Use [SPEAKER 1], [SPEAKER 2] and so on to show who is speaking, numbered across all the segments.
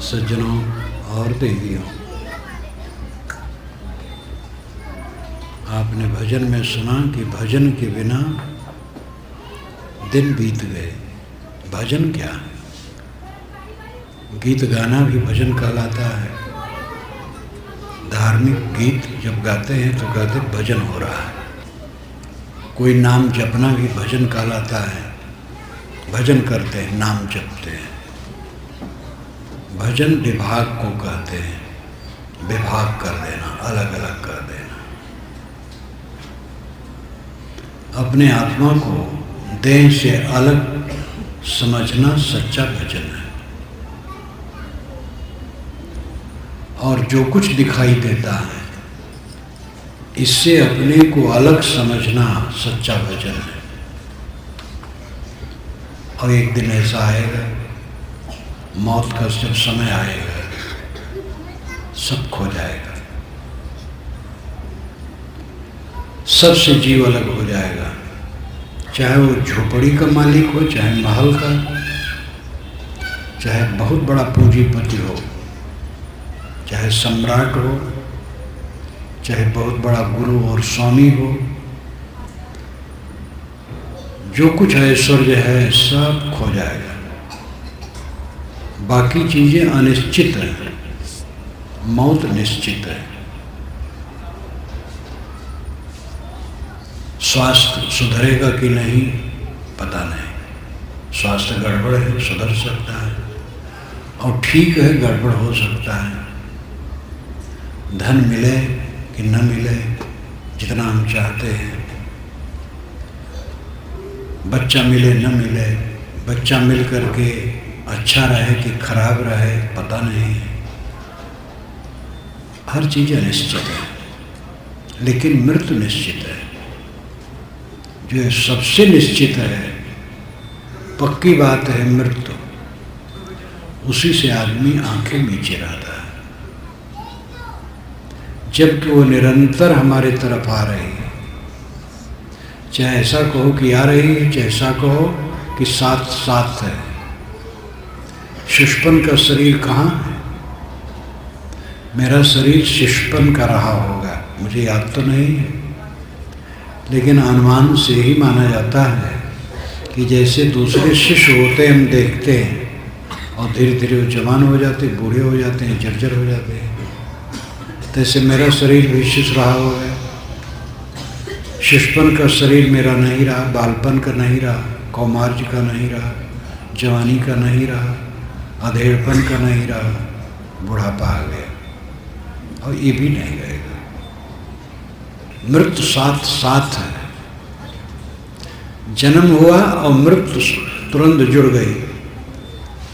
[SPEAKER 1] सज्जनों और देवियों, आपने भजन में सुना कि भजन के बिना दिन बीत गए। भजन क्या है? गीत गाना भी भजन कहलाता है। धार्मिक गीत जब गाते हैं तो कहते भजन हो रहा है। कोई नाम जपना भी भजन कहलाता है। भजन करते हैं, नाम जपते हैं। भजन विभाग को कहते हैं। विभाग कर देना, अलग अलग कर देना। अपने आत्मा को देह से अलग समझना सच्चा भजन है। और जो कुछ दिखाई देता है इससे अपने को अलग समझना सच्चा भजन है। और एक दिन ऐसा आएगा, मौत का जब समय आएगा, सब खो जाएगा। सबसे जीव अलग हो जाएगा। चाहे वो झोपड़ी का मालिक हो, चाहे महल का, चाहे बहुत बड़ा पूंजीपति हो, चाहे सम्राट हो, चाहे बहुत बड़ा गुरु और स्वामी हो, जो कुछ ऐश्वर्य है सब खो जाएगा। बाकी चीजें अनिश्चित हैं, मौत निश्चित है। स्वास्थ्य सुधरेगा कि नहीं पता नहीं। स्वास्थ्य गड़बड़ है, सुधर सकता है, और ठीक है, गड़बड़ हो सकता है। धन मिले कि न मिले, जितना हम चाहते हैं। बच्चा मिले न मिले, बच्चा मिल करके अच्छा रहे कि खराब रहे पता नहीं। हर चीज़ अनिश्चित है, लेकिन मृत्यु निश्चित है। जो सबसे निश्चित है, पक्की बात है, मृत्यु। उसी से आदमी आंखें नीचे रहता है। जबकि वो निरंतर हमारे तरफ आ रही है। चाहे ऐसा कहो कि आ रही है, चाहे ऐसा कहो कि साथ साथ है। शिशुपन का शरीर कहाँ है? मेरा शरीर शिशुपन का रहा होगा, मुझे याद तो नहीं है, लेकिन अनुमान से ही माना जाता है कि जैसे दूसरे शिशु होते हम देखते हैं और धीरे धीरे वो जवान हो जाते, बूढ़े हो जाते हैं, जर्जर हो जाते हैं, तैसे मेरा शरीर भी शिशु रहा होगा। शिशुपन का शरीर मेरा नहीं रहा, बालपन का नहीं रहा, कौमार्य का नहीं रहा, जवानी का नहीं रहा, अधेड़पन का नहीं रहा, बुढ़ापा आ गया, और ये भी नहीं रहेगा। मृत्यु साथ साथ है। जन्म हुआ और मृत्यु तुरंत जुड़ गई,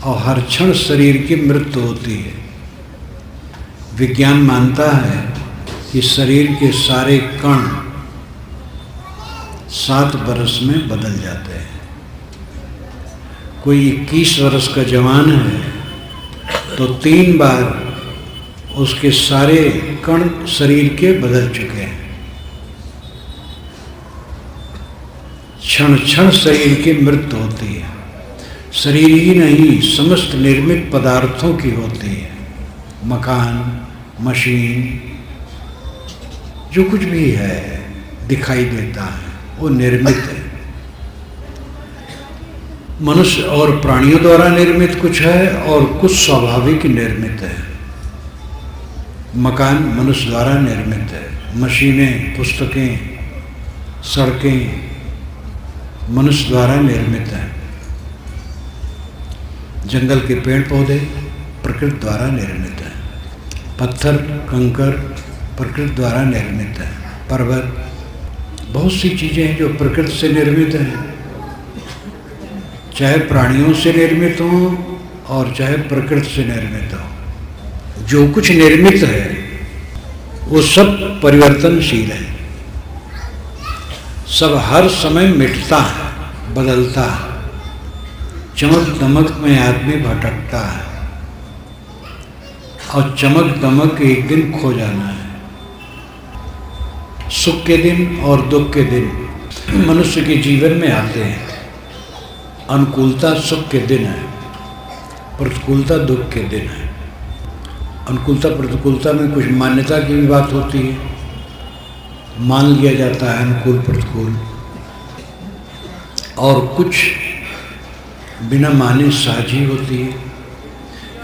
[SPEAKER 1] और हर क्षण शरीर की मृत्यु होती है। विज्ञान मानता है कि शरीर के सारे कण 7 वर्ष में बदल जाते हैं। कोई 21 वर्ष का जवान है तो 3 बार उसके सारे कण शरीर के बदल चुके हैं। क्षण क्षण शरीर की मृत्यु होती है। शरीर ही नहीं, समस्त निर्मित पदार्थों की होती है। मकान, मशीन, जो कुछ भी है दिखाई देता है, वो निर्मित है। मनुष्य और प्राणियों द्वारा निर्मित कुछ है, और कुछ स्वाभाविक निर्मित है। मकान मनुष्य द्वारा निर्मित है। मशीनें, पुस्तकें, सड़कें मनुष्य द्वारा निर्मित है। जंगल के पेड़ पौधे प्रकृति द्वारा निर्मित है। पत्थर, कंकर प्रकृति द्वारा निर्मित है। पर्वत, बहुत सी चीज़ें हैं जो प्रकृति से निर्मित हैं। चाहे प्राणियों से निर्मित हो और चाहे प्रकृति से निर्मित हो, जो कुछ निर्मित है वो सब परिवर्तनशील है। सब हर समय मिटता है, बदलता है। चमक दमक में आदमी भटकता है, और चमक दमक एक दिन खो जाना है। सुख के दिन और दुख के दिन मनुष्य के जीवन में आते हैं। अनुकूलता सुख के दिन है, प्रतिकूलता दुख के दिन है। अनुकूलता प्रतिकूलता में कुछ मान्यता की भी बात होती है, मान लिया जाता है अनुकूल प्रतिकूल, और कुछ बिना माने साझी होती है।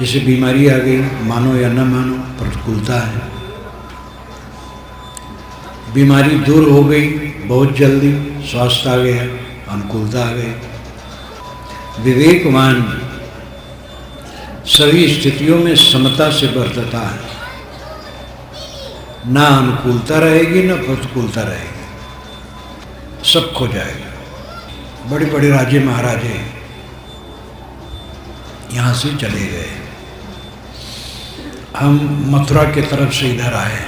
[SPEAKER 1] जैसे बीमारी आ गई, मानो या न मानो प्रतिकूलता है। बीमारी दूर हो गई बहुत जल्दी, स्वास्थ्य आ गया, अनुकूलता आ गई। विवेकवान सभी स्थितियों में समता से बरतता है, ना अनुकूलता रहेगी ना प्रतिकूलता रहेगी, सब खो जाएगा। बड़े बड़े राजे महाराजे यहाँ से चले गए। हम मथुरा की तरफ से इधर आए।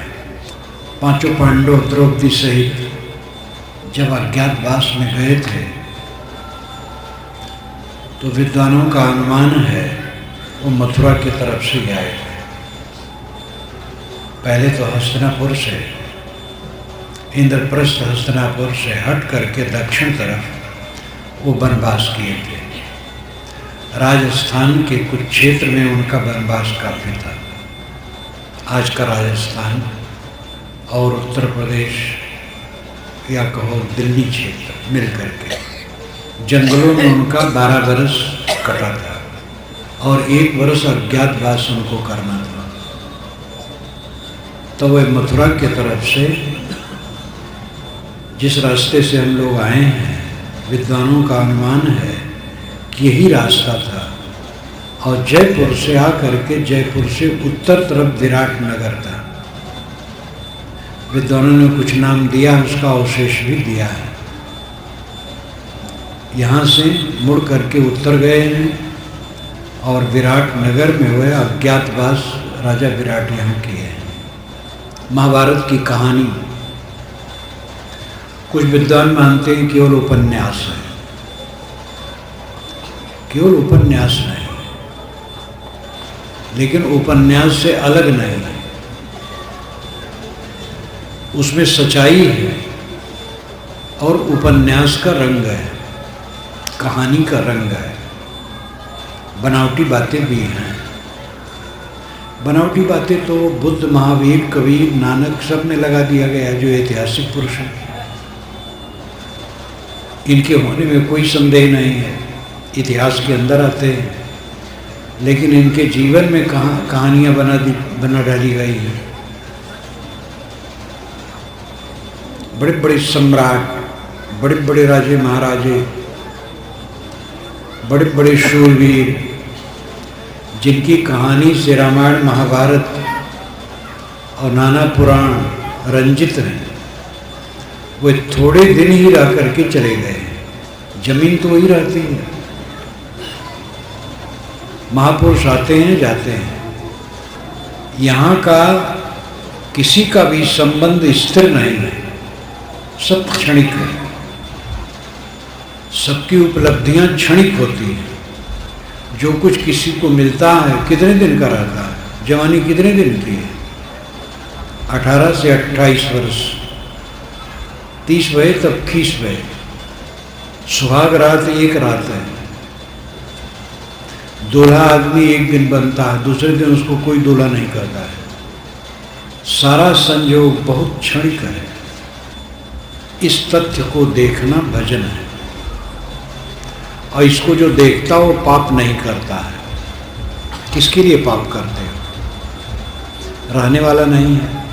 [SPEAKER 1] पांचों पांडव द्रौपदी सहित जब अज्ञातवास में गए थे तो विद्वानों का अनुमान है वो मथुरा की तरफ से आए थे। पहले तो हस्तिनापुर से, इंद्रप्रस्थ हस्तिनापुर से हट करके दक्षिण तरफ वो वनवास किए थे। राजस्थान के कुछ क्षेत्र में उनका वनवास काफी था। आज का राजस्थान और उत्तर प्रदेश या कहो दिल्ली क्षेत्र मिल करके जंगलों में उनका 12 बरस कटा था और 1 वर्ष अज्ञातवास उनको करना था। तो वह मथुरा की तरफ से जिस रास्ते से हम लोग आए हैं, विद्वानों का अनुमान है कि यही रास्ता था। और जयपुर से आकर के जयपुर से उत्तर तरफ विराट नगर था। विद्वानों ने कुछ नाम दिया, उसका अवशेष भी दिया है। यहाँ से मुड़ करके उत्तर गए हैं और विराट नगर में हुए अज्ञातवास राजा विराट यहाँ किए हैं। महाभारत की कहानी कुछ विद्वान मानते हैं केवल उपन्यास है, केवल उपन्यास नहीं, लेकिन उपन्यास से अलग नहीं है। उसमें सच्चाई है और उपन्यास का रंग है, कहानी का रंग है। बनावटी बातें भी हैं। बनावटी बातें तो बुद्ध, महावीर, कबीर, नानक सब ने लगा दिया गया जो ऐतिहासिक पुरुष हैं। इनके होने में कोई संदेह नहीं है, इतिहास के अंदर आते हैं, लेकिन इनके जीवन में कहानियाँ बना डाली गई हैं। बड़े बड़े सम्राट, बड़े बड़े राजे महाराजे, बड़े बड़े शूरवीर, जिनकी कहानी से रामायण, महाभारत और नाना पुराण रंजित हैं, वे थोड़े दिन ही रह करके चले गए। जमीन तो वही रहती है। महापुरुष आते हैं जाते हैं। यहाँ का किसी का भी संबंध स्थिर नहीं है, सब क्षणिक है। सबकी उपलब्धियां क्षणिक होती हैं। जो कुछ किसी को मिलता है कितने दिन का रहता है? जवानी कितने दिन की है? 18 से 28 वर्ष, 30 भये तब खीस भये। सुहाग रात एक रात है। दूल्हा आदमी एक दिन बनता है, दूसरे दिन उसको कोई दूल्हा नहीं करता है। सारा संयोग बहुत क्षणिक है। इस तथ्य को देखना भजन है, और इसको जो देखता हो पाप नहीं करता है। किसके लिए पाप करते हो? रहने वाला नहीं है।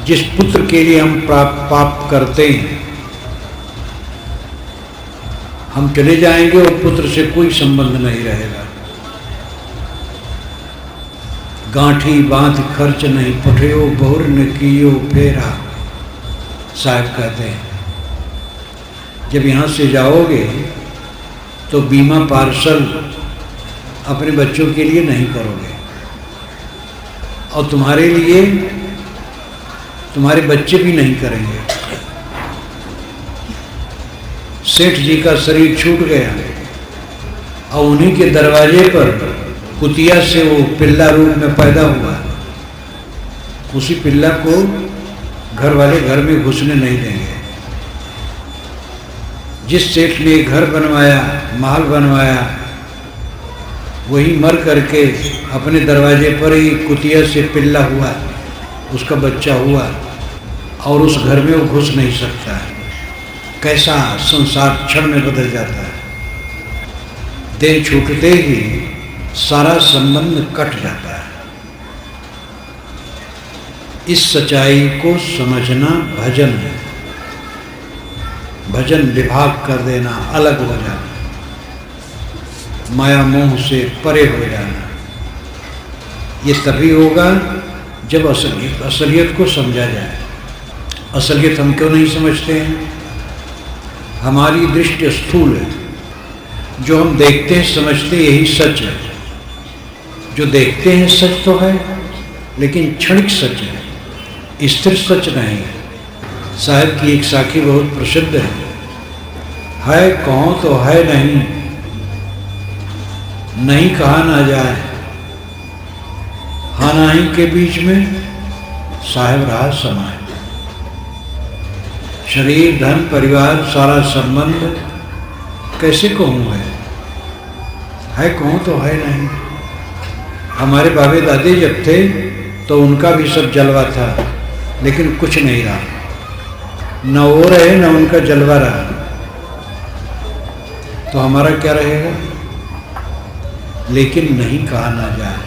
[SPEAKER 1] जिस पुत्र के लिए हम पाप करते हैं, हम चले जाएंगे और पुत्र से कोई संबंध नहीं रहेगा। गांठी बांध खर्च नहीं पठियो बहुर न कियो फेरा, साहब कहते हैं। जब यहाँ से जाओगे तो बीमा पार्सल अपने बच्चों के लिए नहीं करोगे, और तुम्हारे लिए तुम्हारे बच्चे भी नहीं करेंगे। सेठ जी का शरीर छूट गया और उन्हीं के दरवाजे पर कुतिया से वो पिल्ला रूप में पैदा हुआ। उसी पिल्ला को घर वाले घर में घुसने नहीं देंगे। जिस सेठ ने घर बनवाया, महल बनवाया, वही मर करके अपने दरवाजे पर ही कुतिया से पिल्ला हुआ, उसका बच्चा हुआ, और उस घर में वो घुस नहीं सकता है। कैसा संसार क्षण में बदल जाता है। देह छूटते ही सारा संबंध कट जाता है। इस सच्चाई को समझना भजन है। भजन विभाग कर देना, अलग हो जाना, माया मोह से परे हो जाना। ये तभी होगा जब असलियत को समझा जाए। असलियत हम क्यों नहीं समझते हैं? हमारी दृष्टि स्थूल है। जो हम देखते हैं समझते यही सच है। जो देखते हैं सच तो है, लेकिन क्षणिक सच है, स्थिर सच नहीं है। साहब की एक साखी बहुत प्रसिद्ध है कहो तो है नहीं, नहीं कहा ना जाए, हाँ नहीं के बीच में साहब रहा समाये। शरीर, धन, परिवार, सारा संबंध कैसे कहूँ है कहूँ तो है नहीं। हमारे बाबे दादे जब थे तो उनका भी सब जलवा था, लेकिन कुछ नहीं रहा, न वो रहे न उनका जलवा रहा। तो हमारा क्या रहेगा? लेकिन नहीं कहा ना जाए।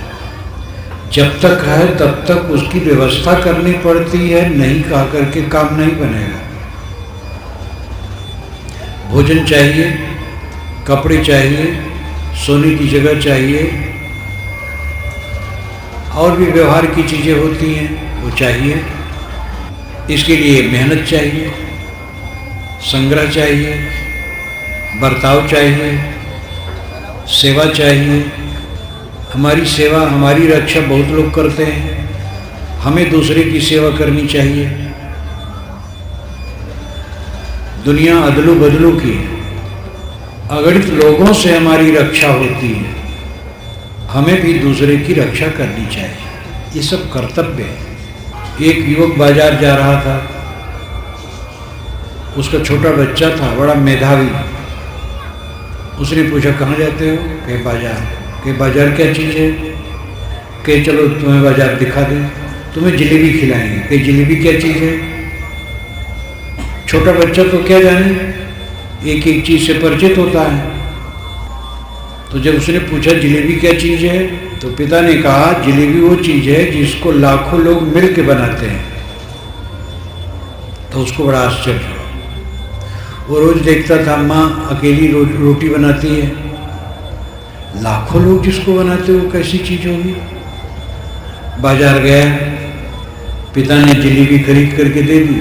[SPEAKER 1] जब तक है तब तक उसकी व्यवस्था करनी पड़ती है, नहीं कहा करके काम नहीं बनेगा। भोजन चाहिए, कपड़े चाहिए, सोने की जगह चाहिए, और भी व्यवहार की चीज़ें होती हैं, वो चाहिए। इसके लिए मेहनत चाहिए, संग्रह चाहिए, बर्ताव चाहिए, सेवा चाहिए। हमारी सेवा, हमारी रक्षा बहुत लोग करते हैं, हमें दूसरे की सेवा करनी चाहिए। दुनिया अदलू बदलू की है, अगणित लोगों से हमारी रक्षा होती है, हमें भी दूसरे की रक्षा करनी चाहिए। ये सब कर्तव्य है। एक युवक बाजार जा रहा था, उसका छोटा बच्चा था, बड़ा मेधावी। उसने पूछा कहाँ जाते हो? कहे बाजार। कहे बाजार क्या चीज़ है? कहे चलो तुम्हें बाजार दिखा दें, तुम्हें जलेबी खिलाएंगे। कहे जलेबी क्या चीज़ है? छोटा बच्चा तो क्या जाने, एक एक चीज़ से परिचित होता है। तो जब उसने पूछा जलेबी क्या चीज़ है, तो पिता ने कहा जलेबी वो चीज़ है जिसको लाखों लोग मिल के बनाते हैं। तो उसको बड़ा आश्चर्य हुआ। वो रोज़ देखता था माँ अकेली रोटी बनाती है, लाखों लोग जिसको बनाते वो कैसी चीज़ होगी। बाजार गया, पिता ने जलेबी खरीद करके दे दी।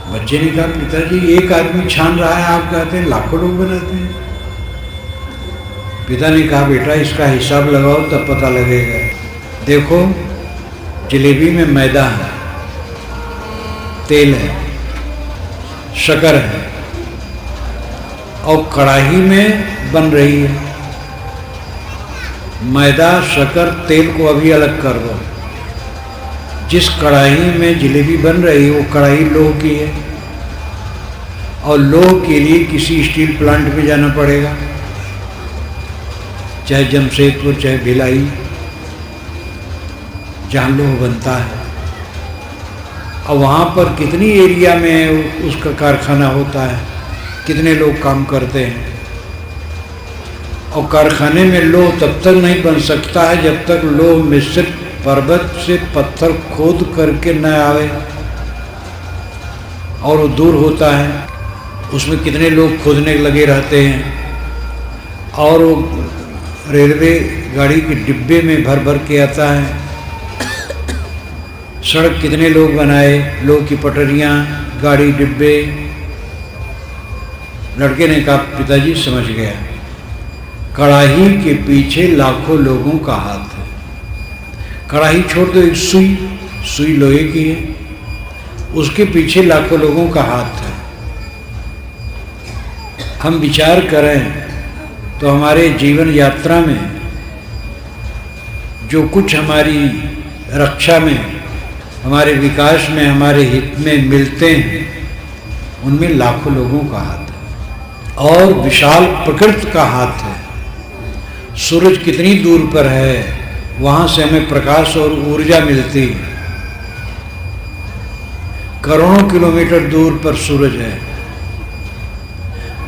[SPEAKER 1] बच्चे ने कहा पिताजी एक आदमी छान रहा है, आप कहते हैं लाखों लोग बनाते हैं। पिता ने कहा बेटा इसका हिसाब लगाओ तब पता लगेगा। देखो जलेबी में मैदा है, तेल है, शक्कर है, और कढ़ाई में बन रही है। मैदा, शक्कर, तेल को अभी अलग कर दो। जिस कढ़ाई में जलेबी बन रही है वो कढ़ाई लोह की है, और लोह के लिए किसी स्टील प्लांट में जाना पड़ेगा, चाहे जमशेदपुर चाहे भिलाई, जहाँ लोह बनता है। और वहाँ पर कितनी एरिया में उसका कारखाना होता है, कितने लोग काम करते हैं। और कारखाने में लोह तब तक नहीं बन सकता है जब तक लोह मिश्रित पर्वत से पत्थर खोद करके न आवे, और वो दूर होता है। उसमें कितने लोग खोदने लगे रहते हैं, और वो रेलवे गाड़ी के डिब्बे में भर भर के आता है। सड़क कितने लोग बनाए, लोग की पटरियाँ, गाड़ी, डिब्बे। लड़के ने कहा पिताजी समझ गया, कढ़ाई के पीछे लाखों लोगों का हाथ है। कढ़ाई छोड़ दो, एक सुई लोहे की है, उसके पीछे लाखों लोगों का हाथ है। हम विचार करें तो हमारे जीवन यात्रा में जो कुछ हमारी रक्षा में, हमारे विकास में, हमारे हित में मिलते हैं, उनमें लाखों लोगों का हाथ है, और विशाल प्रकृति का हाथ है। सूरज कितनी दूर पर है, वहाँ से हमें प्रकाश और ऊर्जा मिलती है। करोड़ों किलोमीटर दूर पर सूरज है,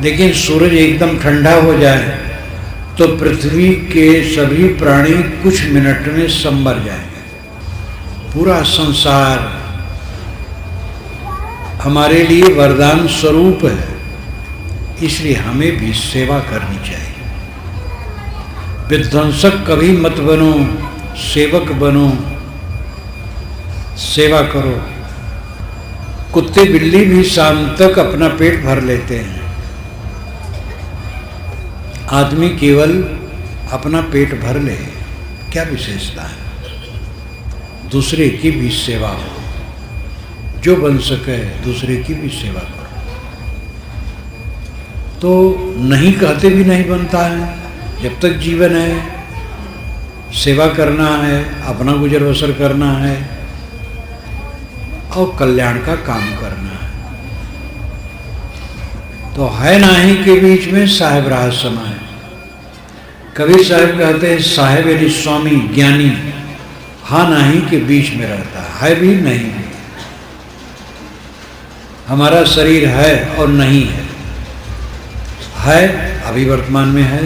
[SPEAKER 1] लेकिन सूरज एकदम ठंडा हो जाए तो पृथ्वी के सभी प्राणी कुछ मिनट में संभर जाएंगे। पूरा संसार हमारे लिए वरदान स्वरूप है, इसलिए हमें भी सेवा करनी चाहिए। विध्वंसक कभी मत बनो, सेवक बनो, सेवा करो। कुत्ते बिल्ली भी शाम तक अपना पेट भर लेते हैं, आदमी केवल अपना पेट भर ले, क्या विशेषता है। दूसरे की भी सेवा हो, जो बन सके दूसरे की भी सेवा करो। तो नहीं कहते भी नहीं बनता है। जब तक जीवन है, सेवा करना है, अपना गुजर बसर करना है और कल्याण का काम करना है। तो है नाही के बीच में साहेब रहा समय। कबीर साहब कहते हैं साहेब यानी स्वामी ज्ञानी हाँ नाही के बीच में रहता है भी नहीं भी। हमारा शरीर है और नहीं है अभी वर्तमान में है,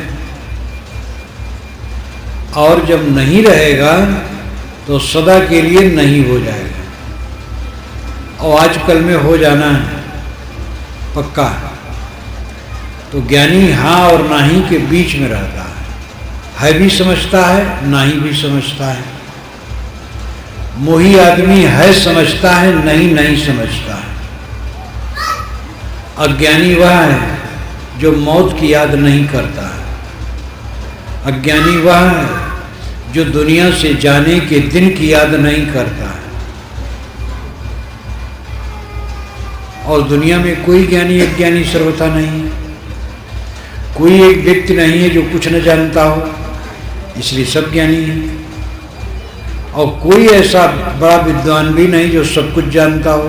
[SPEAKER 1] और जब नहीं रहेगा तो सदा के लिए नहीं हो जाएगा। और आजकल में हो जाना है पक्का। तो ज्ञानी हाँ और नाही के बीच में रहता है भी समझता है, नाही भी समझता है। मोही आदमी है समझता है, नहीं समझता है। अज्ञानी वह है जो मौत की याद नहीं करता है। अज्ञानी वह है जो दुनिया से जाने के दिन की याद नहीं करता है। और दुनिया में कोई ज्ञानी अज्ञानी सर्वथा नहीं है। कोई एक व्यक्ति नहीं है जो कुछ न जानता हो, इसलिए सब ज्ञानी है। और कोई ऐसा बड़ा विद्वान भी नहीं जो सब कुछ जानता हो,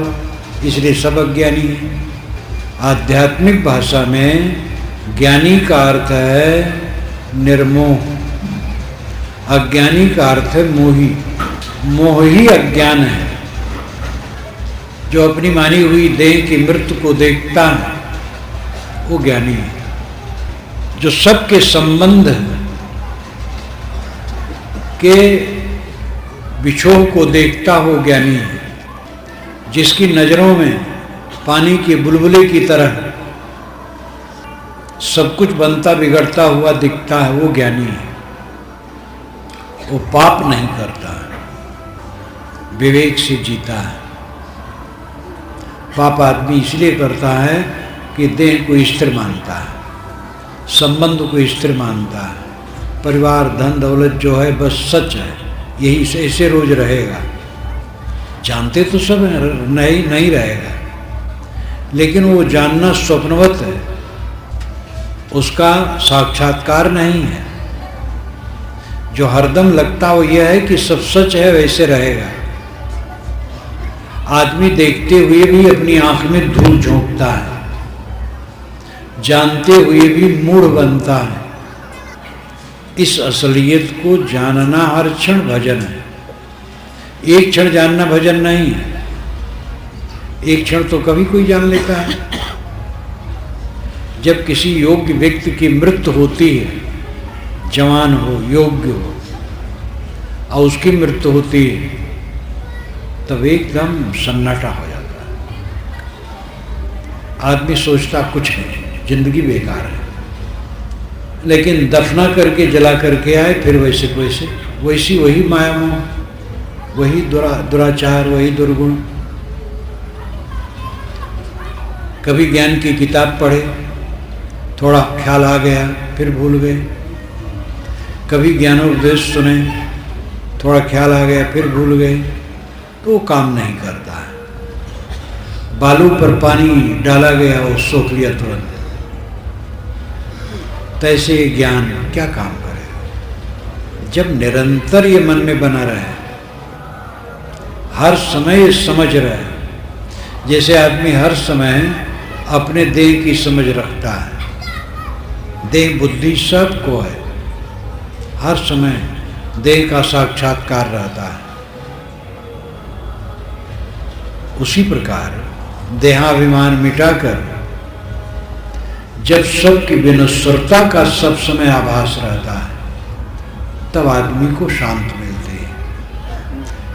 [SPEAKER 1] इसलिए सब अज्ञानी है। आध्यात्मिक भाषा में ज्ञानी का अर्थ है निर्मोह, अज्ञानी का अर्थ है मोही। मोह ही अज्ञान है। जो अपनी मानी हुई देह की मृत्यु को देखता है वो ज्ञानी है। जो सबके संबंध के बिछोह को देखता हो ज्ञानी है। जिसकी नजरों में पानी के बुलबुले की तरह सब कुछ बनता बिगड़ता हुआ दिखता है वो ज्ञानी है। वो पाप नहीं करता है, विवेक से जीता है। पाप आदमी इसलिए करता है कि देह को स्थिर मानता है, संबंध को स्थिर मानता है। परिवार धन दौलत जो है बस सच है, यही ऐसे रोज रहेगा। जानते तो सब नहीं रहेगा, लेकिन वो जानना स्वप्नवत है, उसका साक्षात्कार नहीं है। जो हरदम लगता हो यह है कि सब सच है वैसे रहेगा। आदमी देखते हुए भी अपनी आंख में धूल झोंकता है, जानते हुए भी मूढ़ बनता है। इस असलियत को जानना हर क्षण भजन है। एक क्षण जानना भजन नहीं है। एक क्षण तो कभी कोई जान लेता है। जब किसी योग्य व्यक्ति की मृत्यु होती है, जवान हो योग्य हो और उसकी मृत्यु होती है, तब एकदम सन्नाटा हो जाता है। आदमी सोचता कुछ नहीं, जिंदगी बेकार है। लेकिन दफना करके जला करके आए फिर वैसे वैसी वही माया मोह, वही दुराचार, वही दुर्गुण। कभी ज्ञान की किताब पढ़े, थोड़ा ख्याल आ गया फिर भूल गए। कभी ज्ञानोपदेश सुने, थोड़ा ख्याल आ गया फिर भूल गए, तो वो काम नहीं करता है। बालू पर पानी डाला गया वो सोख लिया तुरंत। तैसे ज्ञान क्या काम करे जब निरंतर ये मन में बना रहे, हर समय समझ रहे। जैसे आदमी हर समय अपने देह की समझ रखता है। देह बुद्धि सबको है, हर समय देह का साक्षात्कार रहता है। उसी प्रकार देहाभिमान मिटाकर जब सबकी विनश्वरता का सब समय आभास रहता है, तब आदमी को शांत मिलती है।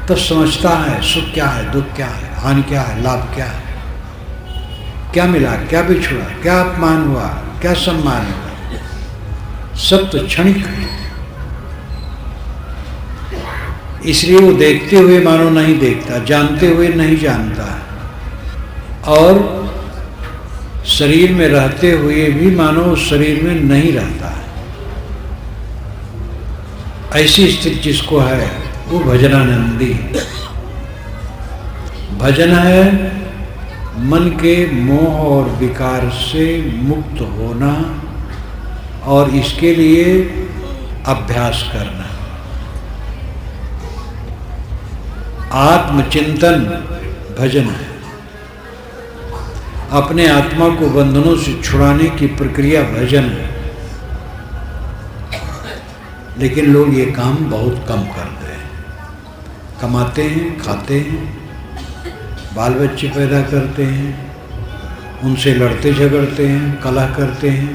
[SPEAKER 1] तब समझता है सुख क्या है, दुख क्या है, हानि क्या है, लाभ क्या है, क्या मिला, क्या बिछुड़ा, क्या अपमान हुआ, क्या सम्मान हुआ, सब तो क्षणिक है। इसलिए वो देखते हुए मानो नहीं देखता, जानते हुए नहीं जानता, और शरीर में रहते हुए भी मानो उस शरीर में नहीं रहता है। ऐसी स्थिति जिसको है वो भजनानंदी। भजन है मन के मोह और विकार से मुक्त होना और इसके लिए अभ्यास करना। आत्मचिंतन भजन है। अपने आत्मा को बंधनों से छुड़ाने की प्रक्रिया भजन है। लेकिन लोग ये काम बहुत कम करते हैं। कमाते हैं, खाते हैं, बाल बच्चे पैदा करते हैं, उनसे लड़ते झगड़ते हैं, कलह करते हैं,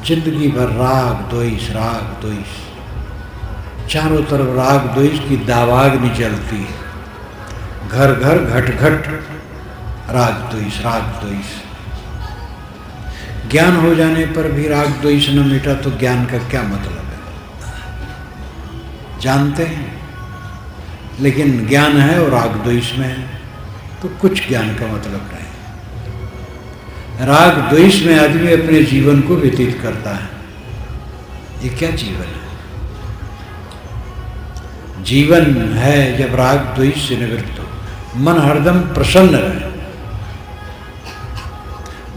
[SPEAKER 1] जिंदगी भर राग द्वेष, राग द्वेष, चारों तरफ राग द्वेष की दावाग्नि जलती है। घर घर घट घट राग द्वेष, राग द्वेष। ज्ञान हो जाने पर भी राग द्वेष न मिटा तो ज्ञान का क्या मतलब है? जानते हैं, लेकिन ज्ञान है और राग द्वेष में है तो कुछ ज्ञान का मतलब नहीं। राग द्वेष में आदमी अपने जीवन को व्यतीत करता है। ये क्या जीवन है? जीवन है जब राग द्वेष से निवृत्त हो, मन हरदम प्रसन्न रहे।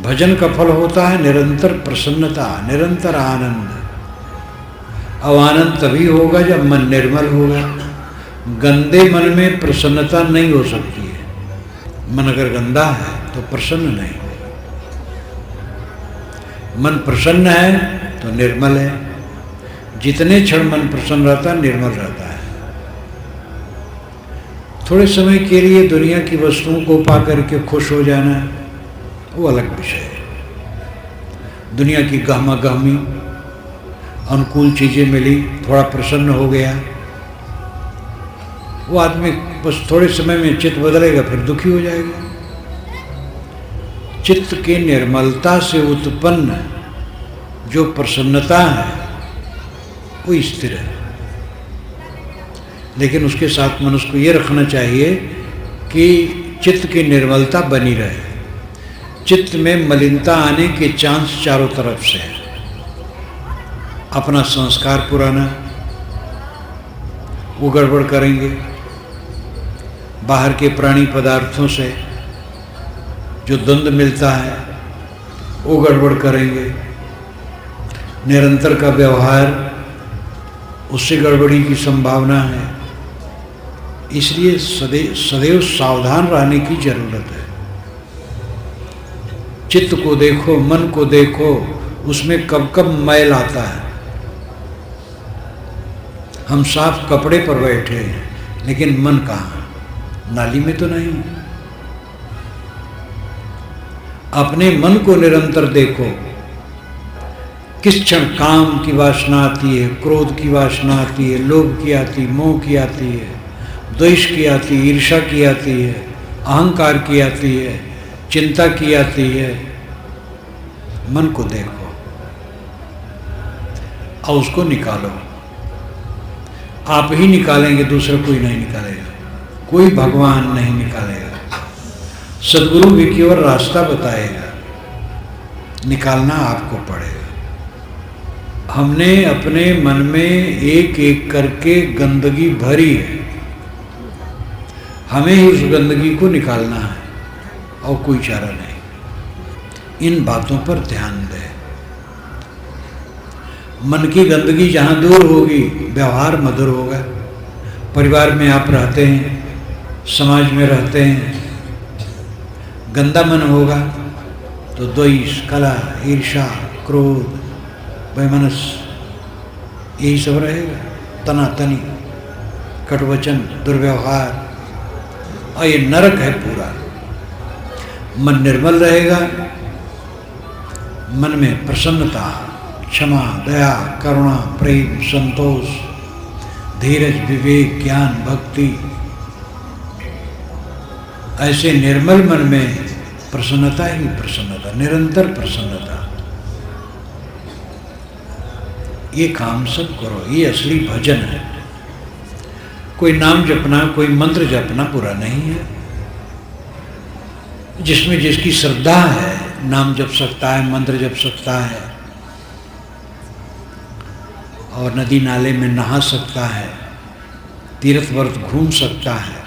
[SPEAKER 1] भजन का फल होता है निरंतर प्रसन्नता, निरंतर आनंद। अब आनंद तभी होगा जब मन निर्मल होगा। गंदे मन में प्रसन्नता नहीं हो सकती है। मन अगर गंदा है तो प्रसन्न नहीं। मन प्रसन्न है तो निर्मल है। जितने क्षण मन प्रसन्न रहता है, निर्मल रहता है। थोड़े समय के लिए दुनिया की वस्तुओं को पा करके खुश हो जाना वो अलग विषय है। दुनिया की गहमा गहमी, अनुकूल चीज़ें मिली, थोड़ा प्रसन्न हो गया, वो आदमी बस थोड़े समय में चित्त बदलेगा, फिर दुखी हो जाएगा। चित्त की निर्मलता से उत्पन्न जो प्रसन्नता है वो स्थिर है। लेकिन उसके साथ मनुष्य को ये रखना चाहिए कि चित्त की निर्मलता बनी रहे। चित्त में मलिनता आने के चांस चारों तरफ से है। अपना संस्कार पुराना, वो गड़बड़ करेंगे। बाहर के प्राणी पदार्थों से जो द्वंद्व मिलता है वो गड़बड़ करेंगे। निरंतर का व्यवहार, उससे गड़बड़ी की संभावना है। इसलिए सदैव सावधान रहने की जरूरत है। चित्त को देखो, मन को देखो, उसमें कब कब मैल आता है। हम साफ कपड़े पर बैठे हैं, लेकिन मन कहाँ? नाली में तो नहीं। अपने मन को निरंतर देखो। किस क्षण काम की वासना आती है, क्रोध की वासना आती है, लोभ की आती, मोह की आती है, द्वेष की आती है, ईर्ष्या की आती है, अहंकार की आती है, चिंता की आती है। मन को देखो और उसको निकालो। आप ही निकालेंगे, दूसरा कोई नहीं निकालेगा। कोई भगवान नहीं निकालेगा। सद्गुरु भी केवल रास्ता बताएगा, निकालना आपको पड़ेगा। हमने अपने मन में एक एक करके गंदगी भरी है, हमें ही उस गंदगी को निकालना है और कोई चारा नहीं। इन बातों पर ध्यान दें। मन की गंदगी जहाँ दूर होगी, व्यवहार मधुर होगा। परिवार में आप रहते हैं, समाज में रहते हैं, गंदा मन होगा तो द्वेष, कलह, ईर्ष्या, क्रोध, वैमनस्य, यही सब रहेगा, तनातनी, कटवचन, दुर्व्यवहार, और ये नरक है पूरा। मन निर्मल रहेगा, मन में प्रसन्नता, क्षमा, दया, करुणा, प्रेम, संतोष, धीरज, विवेक, ज्ञान, भक्ति, ऐसे निर्मल मन में प्रसन्नता ही प्रसन्नता, निरंतर प्रसन्नता। ये काम सब करो, ये असली भजन है। कोई नाम जपना, कोई मंत्र जपना बुरा नहीं है। जिसमें जिसकी श्रद्धा है नाम जप सकता है, मंत्र जप सकता है, और नदी नाले में नहा सकता है, तीर्थ व्रत घूम सकता है।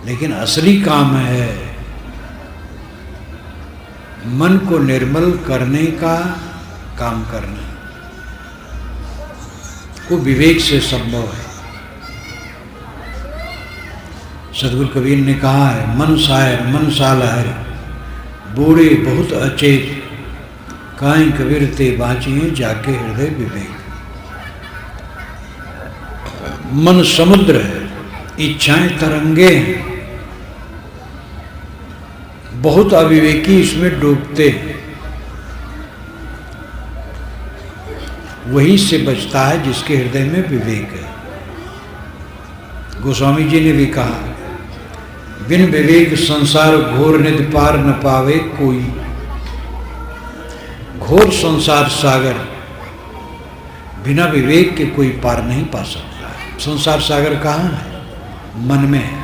[SPEAKER 1] लेकिन असली काम है मन को निर्मल करने का काम करना। वो विवेक से संभव है। सदगुरु कबीर ने कहा है, मन शायर मन साल है, बूढ़े बहुत अचेत, काई कबीर ते बाँचिए जाके हृदय विवेक। मन समुद्र है, इच्छाएं तरंगे हैं, बहुत अविवेकी इसमें डूबते हैं। वही से बचता है जिसके हृदय में विवेक है। गोस्वामी जी ने भी कहा, बिन विवेक संसार घोर निधि पार न पावे कोई। घोर संसार सागर बिना विवेक के कोई पार नहीं पा सकता। संसार सागर कहाँ है? मन में है।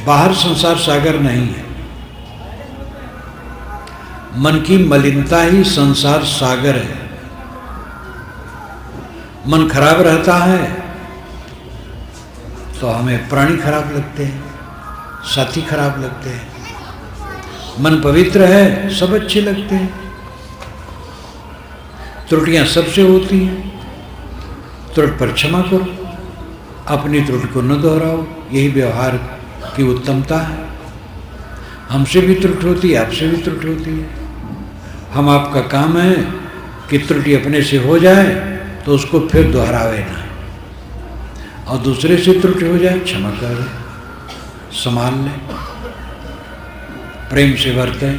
[SPEAKER 1] बाहर संसार सागर नहीं है। मन की मलिनता ही संसार सागर है। मन खराब रहता है तो हमें प्राणी खराब लगते हैं, साथी खराब लगते हैं। मन पवित्र है, सब अच्छे लगते हैं। त्रुटियां सबसे होती हैं, त्रुटि पर क्षमा करो, अपनी त्रुटि को न दोहराओ। यही व्यवहार की उत्तमता है। हमसे भी त्रुटि होती है, आपसे भी त्रुटि होती है। हम आपका काम है कि त्रुटि अपने से हो जाए तो उसको फिर दोहरावे ना, और दूसरे से त्रुटि हो जाए क्षमा कर दे, संभाल ले, प्रेम से बरतें,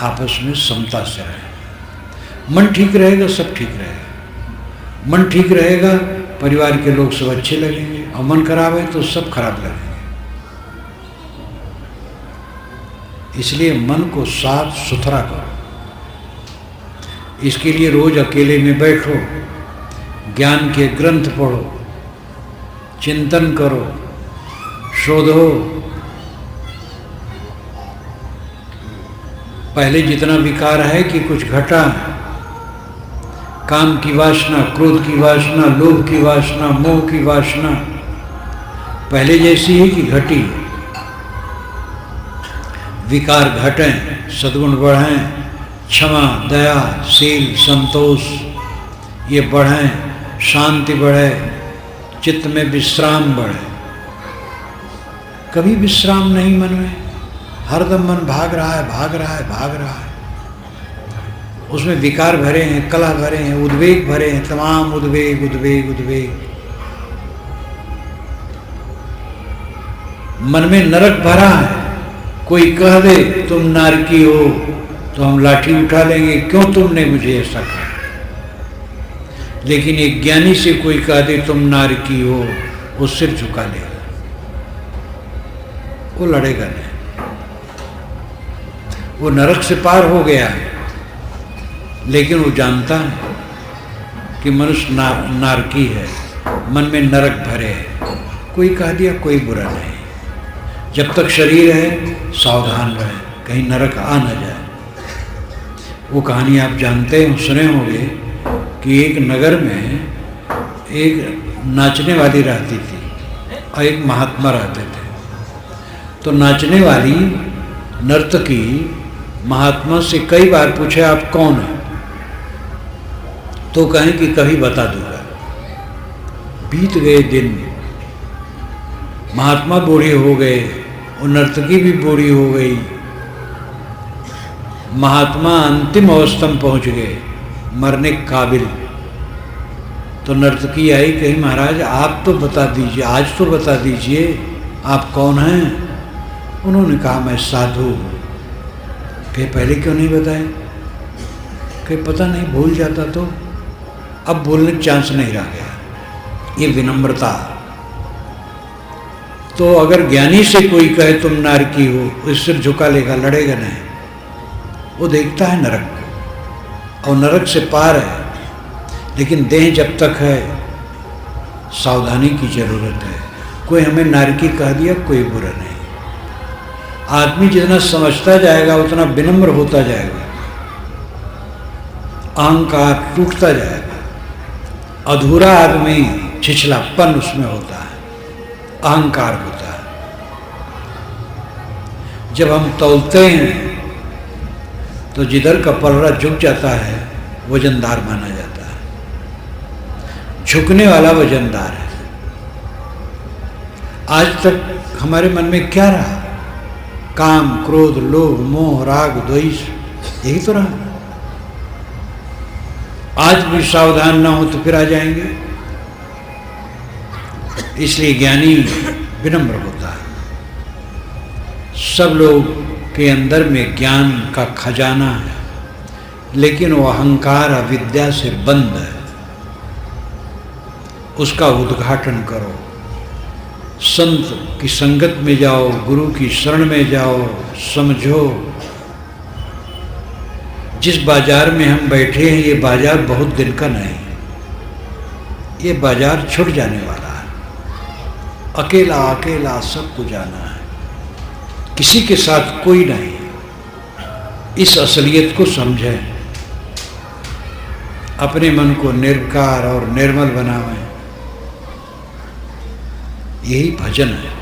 [SPEAKER 1] आपस में समता से रहे। मन ठीक रहेगा, सब ठीक रहेगा। मन ठीक रहेगा, परिवार के लोग सब अच्छे लगेंगे, और मन खराब है तो सब खराब लगेंगे। इसलिए मन को साफ सुथरा करो। इसके लिए रोज अकेले में बैठो, ज्ञान के ग्रंथ पढ़ो, चिंतन करो, शोधो। पहले जितना विकार है कि कुछ घटा, काम की वासना, क्रोध की वासना, लोभ की वासना, मोह की वासना पहले जैसी ही कि घटी। विकार घटें, सद्गुण बढ़ें, क्षमा, दया, शील, संतोष ये बढ़ें, शांति बढ़े, चित्त में विश्राम बढ़े। कभी विश्राम नहीं मन में, हरदम मन भाग रहा है, भाग रहा है, भाग रहा है। उसमें विकार भरे हैं, कलह भरे हैं, उद्वेग भरे हैं, तमाम उद्वेग उद्वेग उद्वेग। मन में नरक भरा है। कोई कह दे तुम नारकी हो तो हम लाठी उठा लेंगे, क्यों तुमने मुझे ऐसा कहा। लेकिन एक ज्ञानी से कोई कह दे तुम नारकी हो, वो सिर झुका लेगा, वो लड़ेगा नहीं। वो नरक से पार हो गया है, लेकिन वो जानता है कि मनुष्य नारकी है, मन में नरक भरे है। कोई कह दिया कोई बुरा नहीं। जब तक शरीर है सावधान रहे, कहीं नरक आ न जाए। वो कहानी आप जानते हो, सुने होंगे कि एक नगर में एक नाचने वाली रहती थी और एक महात्मा रहते थे। तो नाचने वाली नर्तकी महात्मा से कई बार पूछे आप कौन हैं, तो कहें कि कभी बता दूंगा। बीत गए दिन, महात्मा बूढ़े हो गए और नर्तकी भी बूढ़ी हो गई। महात्मा अंतिम अवस्था में पहुंच गए, मरने के काबिल। तो नर्तकी आई, कही महाराज आप तो बता दीजिए, आज तो बता दीजिए आप कौन हैं। उन्होंने कहा मैं साधु हूँ। कहे पहले क्यों नहीं बताए। कहे पता नहीं, भूल जाता तो। अब बोलने का चांस नहीं रह गया। ये विनम्रता। तो अगर ज्ञानी से कोई कहे तुम नारकी हो, वो सिर झुका लेगा, लड़ेगा नहीं। वो देखता है नरक को और नरक से पार है। लेकिन देह जब तक है सावधानी की जरूरत है। कोई हमें नारकी कह दिया कोई बुरा नहीं। आदमी जितना समझता जाएगा उतना विनम्र होता जाएगा, अहंकार टूटता जाएगा। अधूरा आदमी छिछलापन उसमें होता है, अहंकार होता है। जब हम तौलते हैं तो जिधर का पलड़ा झुक जाता है वजनदार माना जाता है। झुकने वाला वजनदार है। आज तक हमारे मन में क्या रहा? काम, क्रोध, लोभ, मोह, राग, द्वेष, यही तो रहा। आज भी सावधान ना हो तो फिर आ जाएंगे। इसलिए ज्ञानी विनम्र होता है। सब लोग के अंदर में ज्ञान का खजाना है, लेकिन वो अहंकार अविद्या से बंद है। उसका उद्घाटन करो। संत की संगत में जाओ, गुरु की शरण में जाओ, समझो जिस बाजार में हम बैठे हैं ये बाजार बहुत दिन का नहीं। ये बाजार छूट जाने वाला है। अकेला अकेला सबको जाना है, किसी के साथ कोई नहीं। इस असलियत को समझें, अपने मन को निर्विकार और निर्मल बनावें। यही भजन है।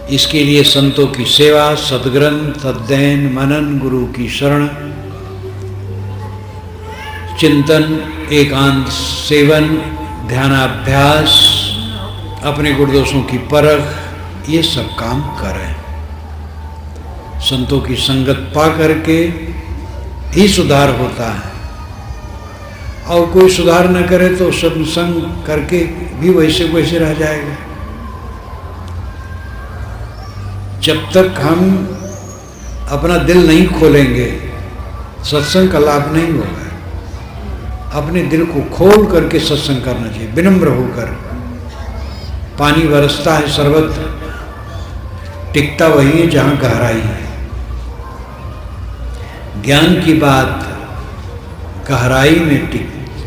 [SPEAKER 1] इसके लिए संतों की सेवा, सद्ग्रंथ, अध्ययन, मनन, गुरु की शरण, चिंतन, एकांत सेवन, ध्यानाभ्यास, अपने गुणदोषों की परख, ये सब काम करें। संतों की संगत पा करके ही सुधार होता है। और कोई सुधार न करे तो सत्संग करके भी वैसे वैसे रह जाएगा। जब तक हम अपना दिल नहीं खोलेंगे सत्संग का लाभ नहीं होगा। अपने दिल को खोल करके सत्संग करना चाहिए, विनम्र होकर। पानी बरसता है सर्वत्र, टिकता वही है जहाँ गहराई है। ज्ञान की बात गहराई में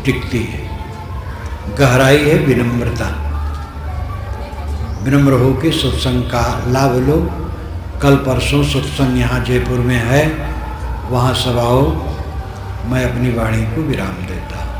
[SPEAKER 1] टिकती है। गहराई है विनम्रता। विनम्र होकर सत्संग का लाभ लो। कल परसों सत्संग यहाँ जयपुर में है, वहाँ सब आओ। मैं अपनी वाणी को विराम देता हूँ।